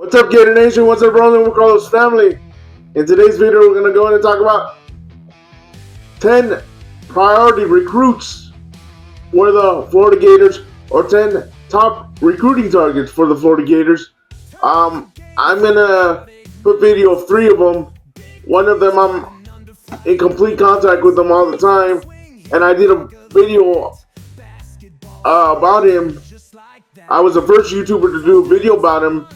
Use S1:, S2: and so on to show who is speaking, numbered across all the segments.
S1: What's up, Gator Nation? What's up, RollinwithCarlos family? In today's video, we're going to go in and talk about 10 priority recruits for the Florida Gators, or 10 top recruiting targets for the Florida Gators. I'm going to put video of 3 of them. One of them, I'm in complete contact with them all the time, and I did a video about him. I was the first YouTuber to do a video about him,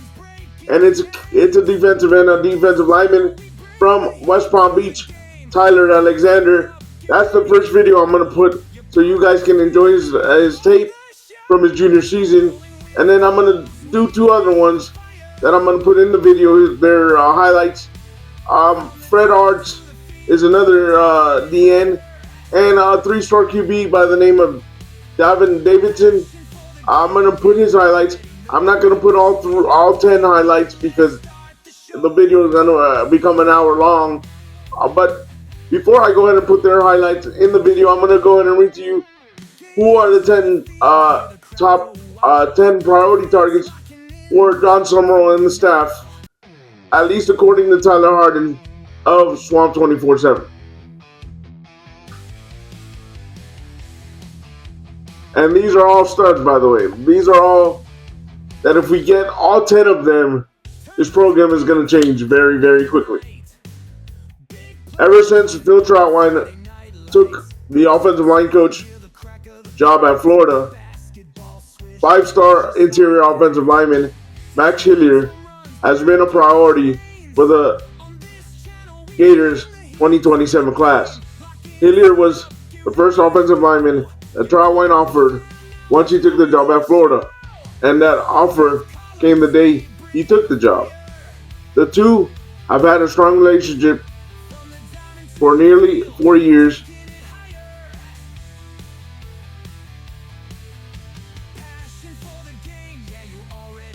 S1: and it's a defensive end, a defensive lineman from West Palm Beach, Tyler Alexander. That's the first video I'm going to put so you guys can enjoy his tape from his junior season. And then I'm going to do 2 other ones that I'm going to put in the video, their highlights. Fred Arts is another DN, and a 3-star QB by the name of Davin Davidson. I'm going to put his highlights. I'm not going to put all 10 highlights because the video is going to become an hour long. But before I go ahead and put their highlights in the video, I'm going to go ahead and read to you who are the 10 top 10 priority targets for John Summerall and the staff, at least according to Tyler Harden of Swamp 24/7. And these are all studs, by the way. These are all that if we get all 10 of them, this program is going to change very, very quickly. Ever since Phil Troutwine took the offensive line coach job at Florida, 5-star interior offensive lineman Max Hillier has been a priority for the Gators 2027 class. Hillier was the first offensive lineman that Troutwine offered once he took the job at Florida, and that offer came the day he took the job. The two have had a strong relationship for nearly 4 years.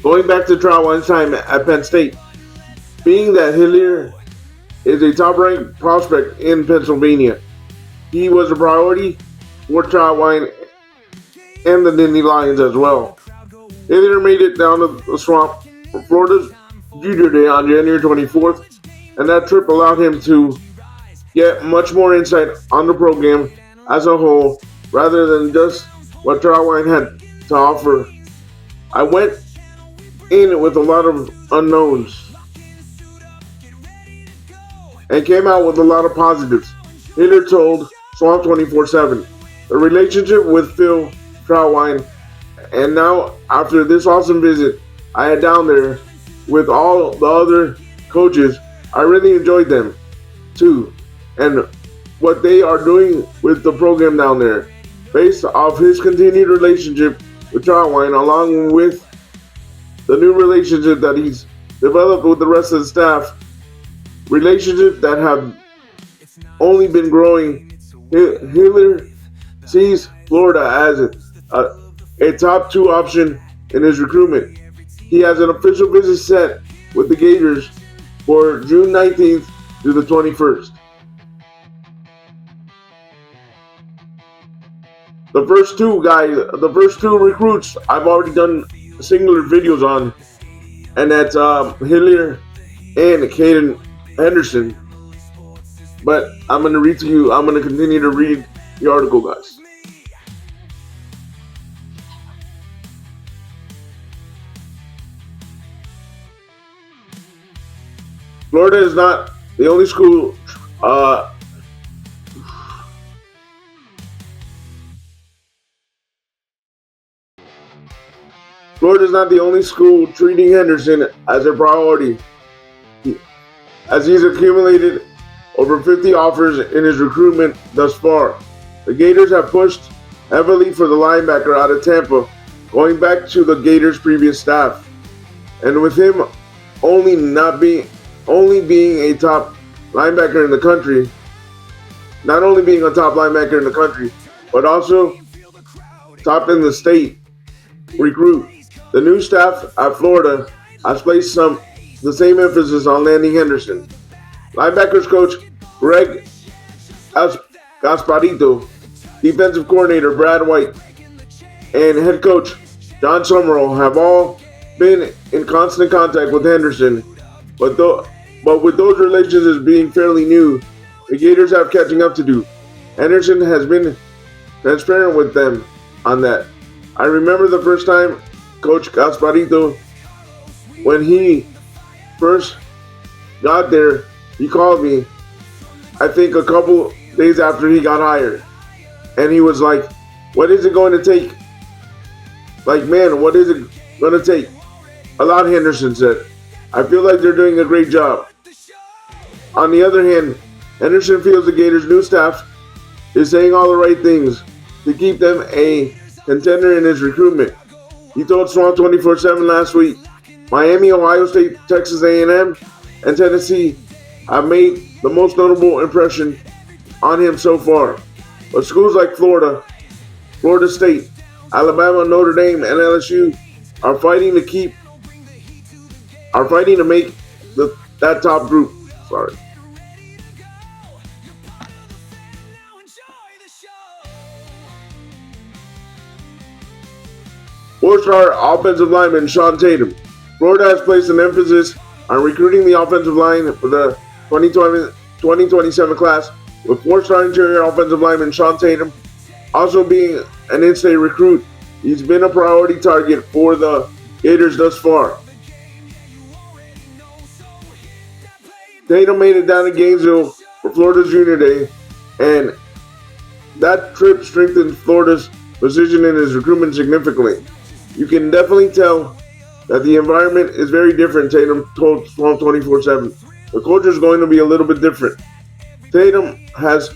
S1: Going back to Troutwine's time at Penn State, being that Hillier is a top-ranked prospect in Pennsylvania, he was a priority for Troutwine and the Nittany Lions as well. Hillier made it down to the Swamp for Florida's Junior Day on January 24th, and that trip allowed him to get much more insight on the program as a whole, rather than just what Troutwine had to offer. I went in with a lot of unknowns and came out with a lot of positives. Hillier told Swamp 24/7. The relationship with Phil Troutwine, and now after this awesome visit I had down there with all the other coaches, I really enjoyed them too, and what they are doing with the program down there. Based off his continued relationship with Troutwine, along with the new relationship that he's developed with the rest of the staff, relationships that have only been growing, Hillier sees Florida as a top 2 option in his recruitment. He has an official visit set with the Gators for June 19th through the 21st. The first 2 recruits I've already done singular videos on, and that's Hillier and Caden Henderson. But I'm going to continue to read the article, guys. Florida is not the only school Florida is not the only school treating Henderson as a priority, as he's accumulated over 50 offers in his recruitment thus far. The Gators have pushed heavily for the linebacker out of Tampa, going back to the Gators' previous staff, and with him only being a top linebacker in the country, not only being a top linebacker in the country, but also top in the state recruit. The new staff at Florida has placed the same emphasis on landing Henderson. Linebackers coach Greg Gasparito, defensive coordinator Brad White, and head coach John Summerall have all been in constant contact with Henderson, but with those relations being fairly new, the Gators have catching up to do. Henderson has been transparent with them on that. I remember the first time Coach Gasparito, when he first got there, he called me, I think a couple days after he got hired. And he was like, what is it going to take? Like, man, what is it going to take? A lot, Henderson said. I feel like they're doing a great job. On the other hand, Henderson feels the Gators' new staff is saying all the right things to keep them a contender in his recruitment. He told Swamp 24/7 last week, Miami, Ohio State, Texas A&M, and Tennessee have made the most notable impression on him so far. But schools like Florida, Florida State, Alabama, Notre Dame, and LSU are fighting to make that top group. Sorry. Four-star offensive lineman Sean Tatum. Florida has placed an emphasis on recruiting the offensive line for the 2027 class, with four-star interior offensive lineman Sean Tatum also being an in-state recruit. He's been a priority target for the Gators thus far. Tatum made it down to Gainesville for Florida's Junior Day, and that trip strengthened Florida's position in his recruitment significantly. You can definitely tell that the environment is very different, Tatum told Swamp 24/7. The culture is going to be a little bit different. Tatum has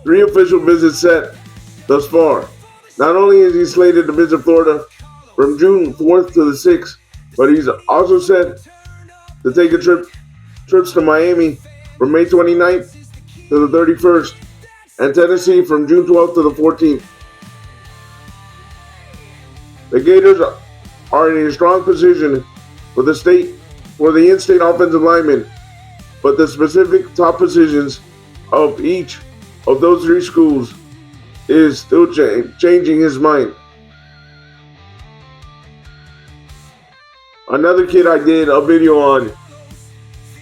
S1: 3 official visits set thus far. Not only is he slated to visit Florida from June 4th to the 6th, but he's also set to take trips to Miami from May 29th to the 31st, and Tennessee from June 12th to the 14th. The Gators are in a strong position for the in-state offensive linemen, but the specific top positions of each of those 3 schools is still changing his mind. Another kid I did a video on,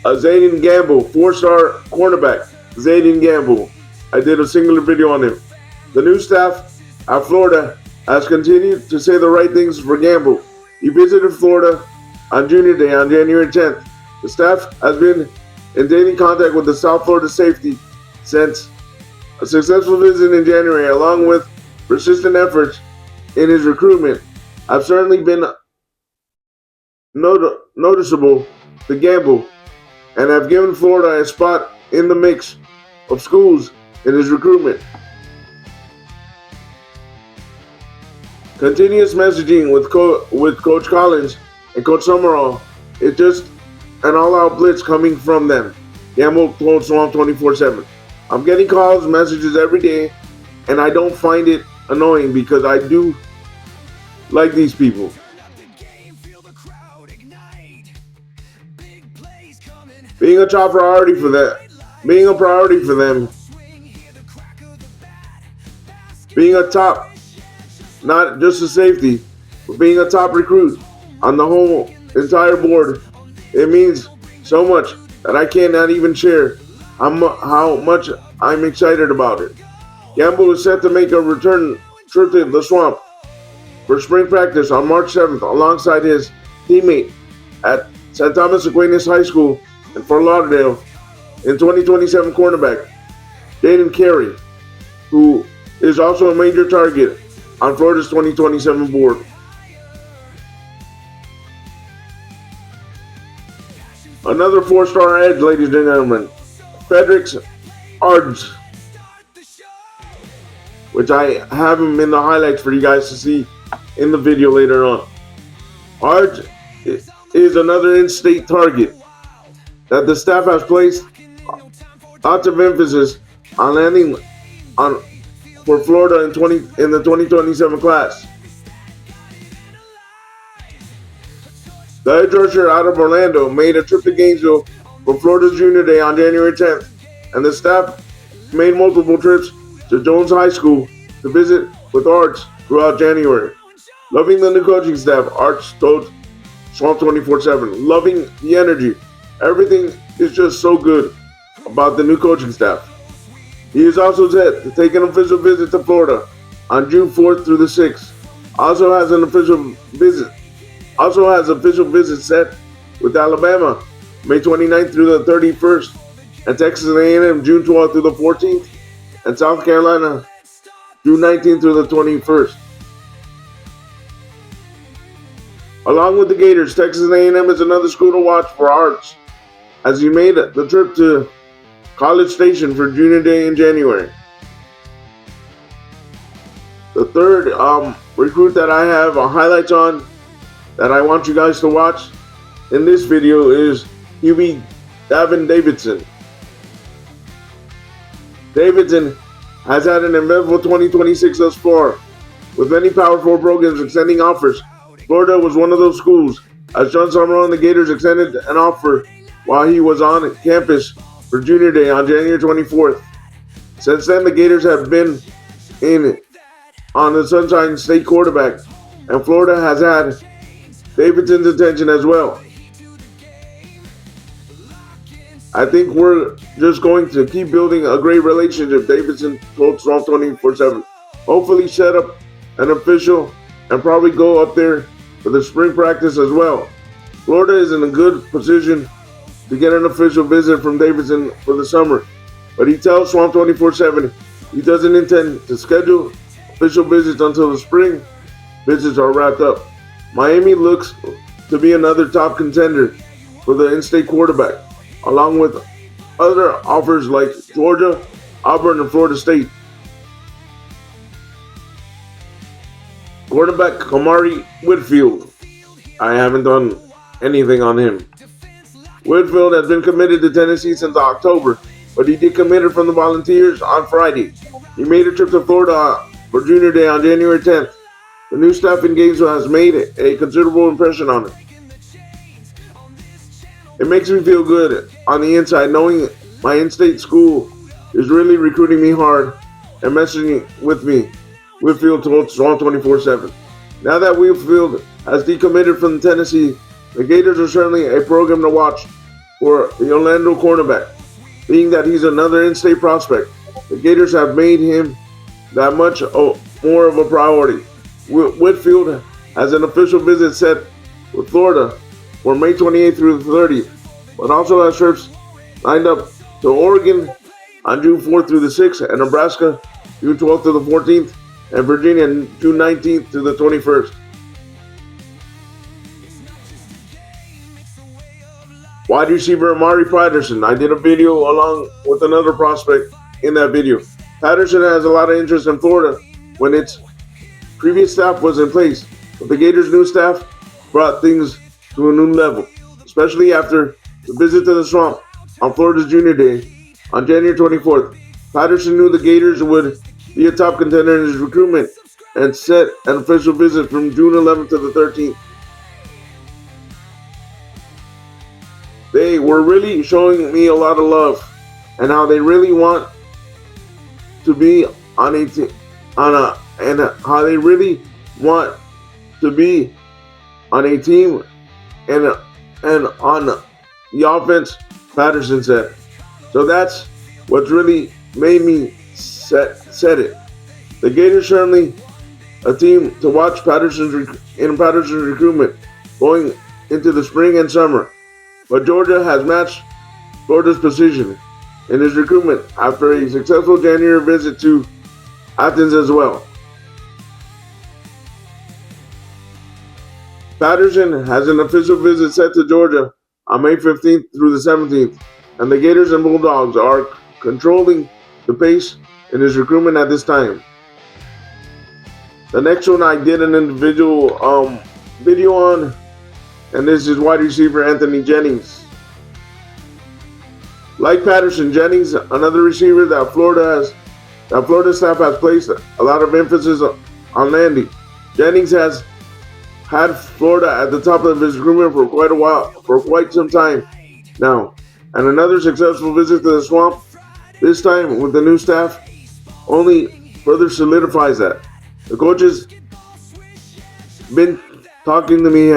S1: Zayden Gamble, 4-star cornerback, Zayden Gamble. I did a singular video on him. The new staff at Florida has continued to say the right things for Gamble. He visited Florida on Junior Day on January 10th. The staff has been in daily contact with the South Florida safety since a successful visit in January, along with persistent efforts in his recruitment, have certainly been noticeable to Gamble and have given Florida a spot in the mix of schools in his recruitment. Continuous messaging with Coach Collins and Coach Summerall is just an all-out blitz coming from them, Gamble told Swamp 24/7. I'm getting calls, messages every day, and I don't find it annoying because I do like these people. Being a top priority for them, being a top, not just a safety, but being a top recruit on the whole entire board, it means so much that I cannot even share how much I'm excited about it. Gamble is set to make a return trip to the Swamp for spring practice on March 7th alongside his teammate at St. Thomas Aquinas High School in Fort Lauderdale in 2027 cornerback Jaden Carey, who is also a major target on Florida's 2027 board. Another 4-star edge, ladies and gentlemen, Fredericks Ards, which I have him in the highlights for you guys to see in the video later on. Ards is another in-state target that the staff has placed lots of emphasis on landing on for Florida in the 2027 class. The edge rusher out of Orlando made a trip to Gainesville for Florida's Junior Day on January 10th, and the staff made multiple trips to Jones High School to visit with Arts throughout January. Loving the new coaching staff, Arts told Swamp 24/7, loving the energy. Everything is just so good about the new coaching staff. He is also set to take an official visit to Florida on June 4th through the 6th. Also has official visits set with Alabama May 29th through the 31st, and Texas A&M June 12th through the 14th, and South Carolina June 19th through the 21st. Along with the Gators, Texas A&M is another school to watch for Arts, as he made the trip to College Station for Junior Day in January. The third recruit that I have highlights on that I want you guys to watch in this video is QB Davin Davidson. Davidson has had an eventful 2026 thus far, with many Power 4 programs extending offers. Florida was one of those schools, as John Summerall and the Gators extended an offer while he was on campus for Junior Day on January 24th. Since then, the Gators have been in on the Sunshine State quarterback, and Florida has had Davidson's attention as well. I think we're just going to keep building a great relationship, Davidson told Swamp 24/7. Hopefully set up an official and probably go up there for the spring practice as well. Florida is in a good position to get an official visit from Davidson for the summer, but he tells Swamp 24/7 he doesn't intend to schedule official visits until the spring visits are wrapped up. Miami looks to be another top contender for the in-state quarterback, along with other offers like Georgia, Auburn, and Florida State. Quarterback Kamari Whitfield. I haven't done anything on him. Whitfield has been committed to Tennessee since October, but he decommitted from the Volunteers on Friday. He made a trip to Florida for Junior Day on January 10th. The new staff in Gainesville has made a considerable impression on him. It makes me feel good on the inside knowing my in-state school is really recruiting me hard and messaging with me, Whitfield told Swamp 24/7. Now that Whitfield has decommitted from Tennessee, the Gators are certainly a program to watch for the Orlando cornerback. Being that he's another in-state prospect, the Gators have made him that much more of a priority. Whitfield has an official visit set with Florida for May 28th through the 30th, but also has trips lined up to Oregon on June 4th through the 6th, and Nebraska June 12th to the 14th, and Virginia June 19th to the 21st. Wide receiver Amari Patterson. I did a video along with another prospect in that video. Patterson has a lot of interest in Florida when its previous staff was in place, but the Gators' new staff brought things to a new level, especially after the visit to the Swamp on Florida's Junior Day on January 24th. Patterson knew the Gators would be a top contender in his recruitment and set an official visit from June 11th to the 13th. They were really showing me a lot of love and how they really want to be on a team, and how they really want to be on a team and on the offense, Patterson said. So that's what's really made me said it. The Gators certainly a team to watch Patterson's recruitment going into the spring and summer. But Georgia has matched Florida's position in his recruitment after a successful January visit to Athens as well. Patterson has an official visit set to Georgia on May 15th through the 17th, and the Gators and Bulldogs are controlling the pace in his recruitment at this time. The next one I did an individual video on, and this is wide receiver Anthony Jennings. Like Patterson, Jennings, another receiver that Florida staff has placed a lot of emphasis on landing. Jennings has had Florida at the top of his recruitment for quite some time now, and another successful visit to the Swamp, this time with the new staff, only further solidifies that. The coach has been talking to me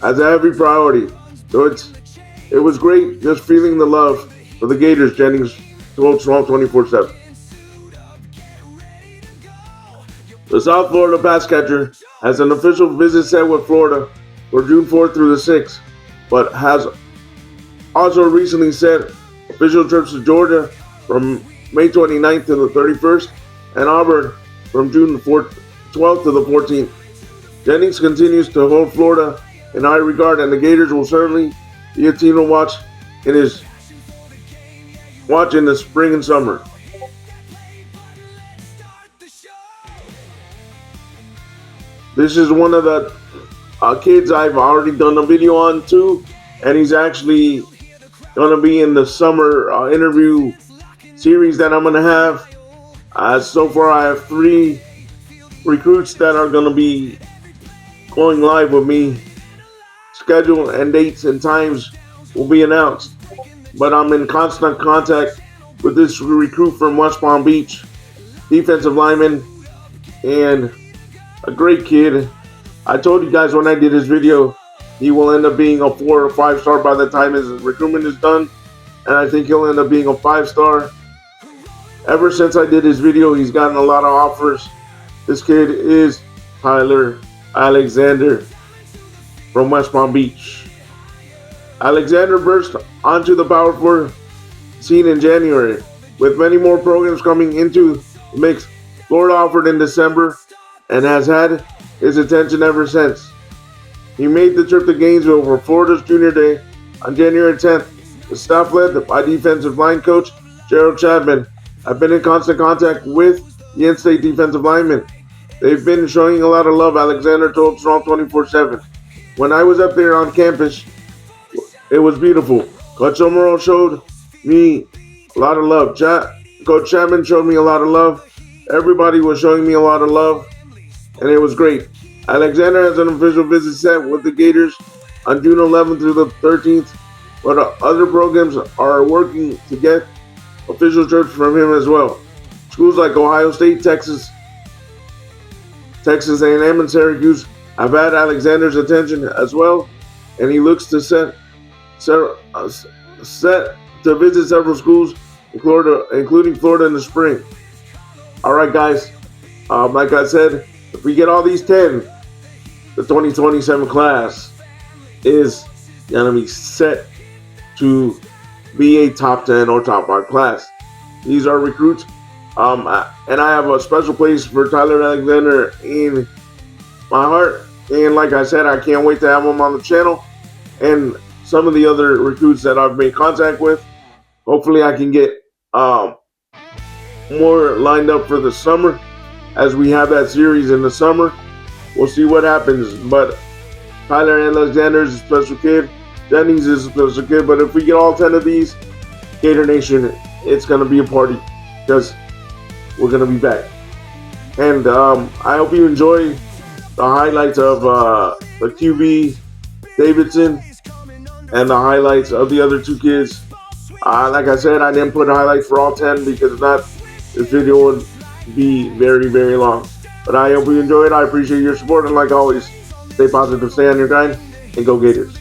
S1: as a heavy priority. So it was great just feeling the love for the Gators, Jennings told Strong 24/7. The South Florida pass catcher has an official visit set with Florida for June 4th through the 6th, but has also recently set official trips to Georgia from May 29th to the 31st and Auburn from June 12th to the 14th. Jennings continues to hold Florida in high regard, and the Gators will certainly be a team to watch in the spring and summer. This is one of the kids I've already done a video on too, and he's actually going to be in the summer interview series that I'm going to have. So far, I have 3 recruits that are going to be going live with me. Schedule and dates and times will be announced, but I'm in constant contact with this recruit from West Palm Beach, defensive lineman, and a great kid. I told you guys when I did his video, he will end up being a 4 or 5 star by the time his recruitment is done, and I think he'll end up being a 5 star. Ever since I did his video, he's gotten a lot of offers. This kid is Tyler Alexander from West Palm Beach. Alexander burst onto the Power 4 scene in January, with many more programs coming into the mix. Florida offered in December and has had his attention ever since. He made the trip to Gainesville for Florida's Junior Day on January 10th. The staff led by defensive line coach Gerald Chapman have been in constant contact with the in-state defensive linemen. They've been showing a lot of love, Alexander told Strong 24/7. When I was up there on campus, it was beautiful. Coach Omaro showed me a lot of love. Coach Chapman showed me a lot of love. Everybody was showing me a lot of love, and it was great. Alexander has an official visit set with the Gators on June 11th through the 13th, but other programs are working to get official trips from him as well. Schools like Ohio State, Texas A&M, and Syracuse have had Alexander's attention as well, and he looks to set to visit several schools in Florida, including Florida in the spring. All right, guys. Like I said, if we get all these 10, the 2027 class is going to be set to be a top 10 or top 5 class. These are recruits. And I have a special place for Tyler Alexander in my heart. And like I said, I can't wait to have him on the channel. And some of the other recruits that I've made contact with. Hopefully I can get more lined up for the summer as we have that series in the summer. We'll see what happens. But Tyler Alexander is a special kid. Jennings is a special kid. But if we get all 10 of these, Gator Nation, it's going to be a party because we're going to be back. And I hope you enjoy the highlights of the QB Davidson and the highlights of the other 2 kids. Like I said, I didn't put highlights for all 10 because if not, this video would be very, very long. But I hope you enjoyed. I appreciate your support, and like always, stay positive, stay on your grind, and go Gators.